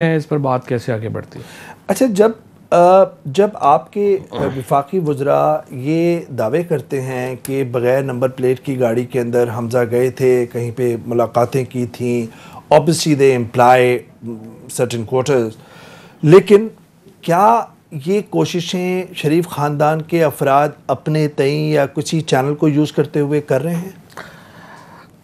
ہیں اس پر بات کیسے آگے بڑھتی ہے؟ اچھا، جب آپ کے وفاقی وزراء یہ دعوے کرتے ہیں کہ بغیر نمبر پلیٹ کی گاڑی کے اندر حمزہ گئے تھے، کہیں پہ ملاقاتیں کی تھیں، obviously they imply certain quotas، لیکن کیا یہ کوششیں شریف خاندان کے افراد اپنے تئیں یا کسی چینل کو یوز کرتے ہوئے کر رہے ہیں؟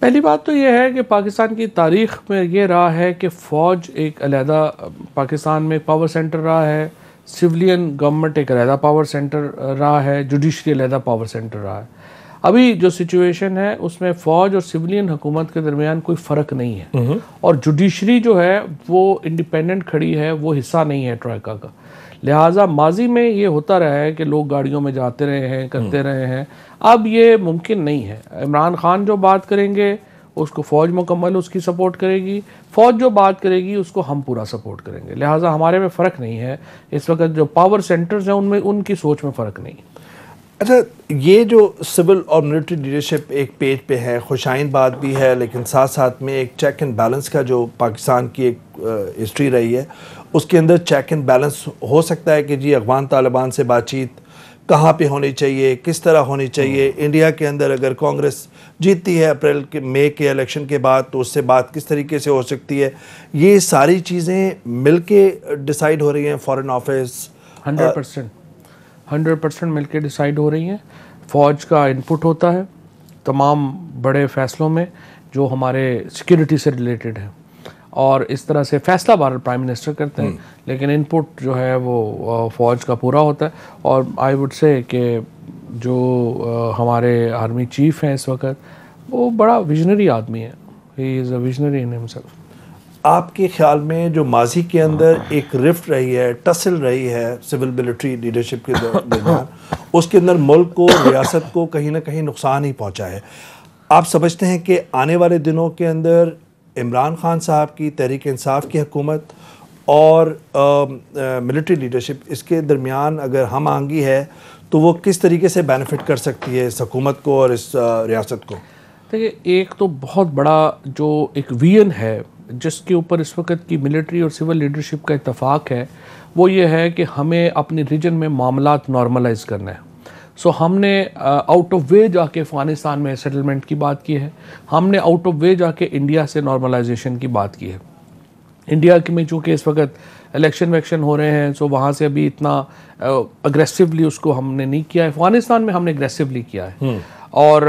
پہلی بات تو یہ ہے کہ پاکستان کی تاریخ میں یہ رہا ہے کہ فوج ایک علیحدہ پاکستان میں پاور سینٹر رہا ہے، سویلین گورنمنٹ ایک علیحدہ پاور سینٹر رہا ہے، جوڈیشری علیحدہ پاور سینٹر رہا ہے۔ ابھی جو سچویشن ہے اس میں فوج اور سویلین حکومت کے درمیان کوئی فرق نہیں ہے، اور جوڈیشری جو ہے وہ انڈیپینڈنٹ کھڑی ہے، وہ حصہ نہیں ہے ٹرائیکا کا۔ لہٰذا ماضی میں یہ ہوتا رہا ہے کہ لوگ گاڑیوں میں جاتے رہے ہیں، کرتے رہے ہیں، اب یہ ممکن نہیں ہے۔ عمران خان جو بات کریں گے اس کو فوج مکمل اس کی سپورٹ کرے گی، فوج جو بات کرے گی اس کو ہم پورا سپورٹ کریں گے، لہٰذا ہمارے میں فرق نہیں ہے۔ اس وقت جو پاور سینٹرز ہیں ان کی سوچ میں فرق نہیں ہے۔ اچھا، یہ جو سول اور ملٹری لیڈرشپ ایک پیج پہ ہے، خوشائن بات بھی ہے، لیکن ساتھ ساتھ میں ایک چیک اینڈ بیلنس کا جو پاکستان کی ایک ہسٹری رہی ہے، اس کے اندر چیک اینڈ بیلنس ہو سکتا ہے کہ جی افغان طالبان سے بات چیت کہاں پہ ہونی چاہیے، کس طرح ہونی چاہیے، انڈیا کے اندر اگر کانگریس جیتتی ہے مئی کے الیکشن کے بعد تو اس سے بات کس طریقے سے ہو سکتی ہے، یہ ساری چیزیں مل کے ڈیسائیڈ ہو رہی ہیں۔ فارن آفس 100% مل کے ڈیسائیڈ ہو رہی ہیں، فوج کا انپٹ ہوتا ہے تمام بڑے فیصلوں میں جو ہمارے سیکیورٹی سے ریلیٹڈ ہیں، اور اس طرح سے فیصلہ بار پرائم منسٹر کرتے ہیں، لیکن انپٹ جو ہے وہ فوج کا پورا ہوتا ہے۔ اور آئی وڈ سے کہ جو ہمارے آرمی چیف ہیں اس وقت، وہ بڑا ویژنری آدمی ہے، ہی از اے ویژنری ان ہمسیلف۔ آپ کے خیال میں جو ماضی کے اندر ایک رفٹ رہی ہے، ٹسل رہی ہے سول ملٹری لیڈرشپ کے درمیان، اس کے اندر ملک کو، ریاست کو کہیں نہ کہیں نقصان ہی پہنچا ہے، آپ سمجھتے ہیں کہ آنے والے دنوں کے اندر عمران خان صاحب کی تحریک انصاف کی حکومت اور ملٹری لیڈرشپ اس کے درمیان اگر ہم آہنگی ہے تو وہ کس طریقے سے بینیفٹ کر سکتی ہے اس حکومت کو اور اس ریاست کو؟ دیکھیے، ایک تو بہت بڑا جو ایک ویژن ہے جس کے اوپر اس وقت کی ملٹری اور سول لیڈرشپ کا اتفاق ہے، وہ یہ ہے کہ ہمیں اپنی ریجن میں معاملات نارملائز کرنا ہے۔ ہم نے آؤٹ آف وے جا کے افغانستان میں سیٹلمنٹ کی بات کی ہے، ہم نے آؤٹ آف وے جا کے انڈیا سے نارملائزیشن کی بات کی ہے۔ انڈیا میں چونکہ اس وقت الیکشن ہو رہے ہیں، وہاں سے ابھی اتنا اگریسولی اس کو ہم نے نہیں کیا ہے، افغانستان میں ہم نے اگریسولی کیا ہے۔ اور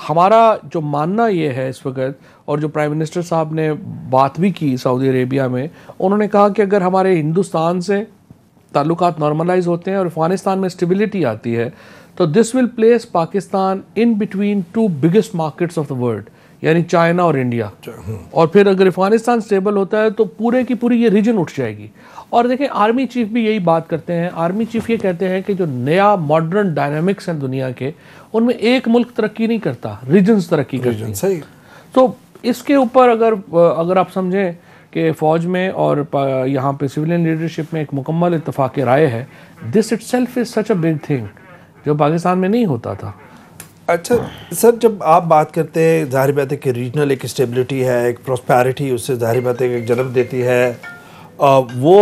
ہمارا جو ماننا یہ ہے اس وقت، اور جو پرائم منسٹر صاحب نے بات بھی کی سعودی عربیہ میں، انہوں نے کہا کہ اگر ہمارے ہندوستان سے تعلقات نارملائز ہوتے ہیں اور افغانستان میں اسٹیبلٹی آتی ہے تو this will place Pakistan in between two biggest markets of the world, یعنی چائنا اور انڈیا، اور پھر اگر افغانستان اسٹیبل ہوتا ہے تو پورے کی پوری یہ ریجن اٹھ جائے گی۔ اور دیکھیں، آرمی چیف بھی یہی بات کرتے ہیں، آرمی چیف یہ کہتے ہیں کہ جو نیا ماڈرن ڈائنامکس ہیں دنیا کے، ان میں ایک ملک ترقی نہیں کرتا، ریجنز ترقی کرتے ہیں۔ تو اس کے اوپر اگر آپ سمجھیں کہ فوج میں اور یہاں پہ سویلین لیڈرشپ میں ایک مکمل اتفاق رائے ہے، this it self is such a big thing جو پاکستان میں نہیں ہوتا تھا۔ اچھا سر، جب آپ بات کرتے ہیں، ظاہر بات ہے کہ ریجنل ایک اسٹیبلٹی ہے، ایک پراسپیرٹی اس سے ظاہر بات ہے کہ جنم دیتی ہے، وہ